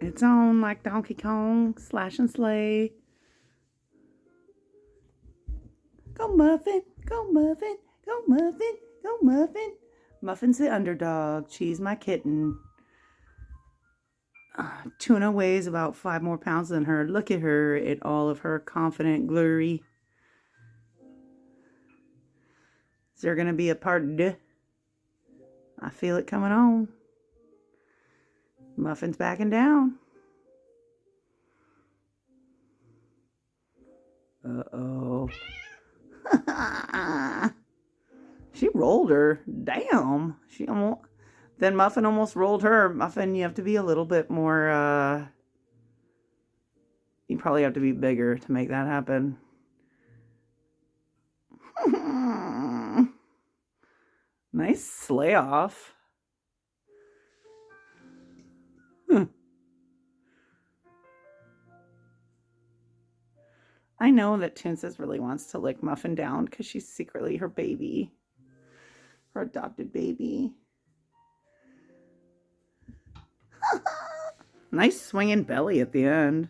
It's on like Donkey Kong, slash and slay. Go Muffin, go Muffin, go Muffin, go Muffin. Muffin's the underdog. She's my kitten. Tuna weighs about 5 more pounds than her. Look at her in all of her confident glory. Is there going to be a part D? I feel it coming on. Muffin's backing down. Uh-oh. She rolled her. Damn. She almost... Then Muffin almost rolled her. Muffin, you have to be a little bit more, you probably have to be bigger to make that happen. Nice sleigh off. I know that Tinses really wants to lick Muffin down because she's secretly her baby. Her adopted baby. Nice swinging belly at the end.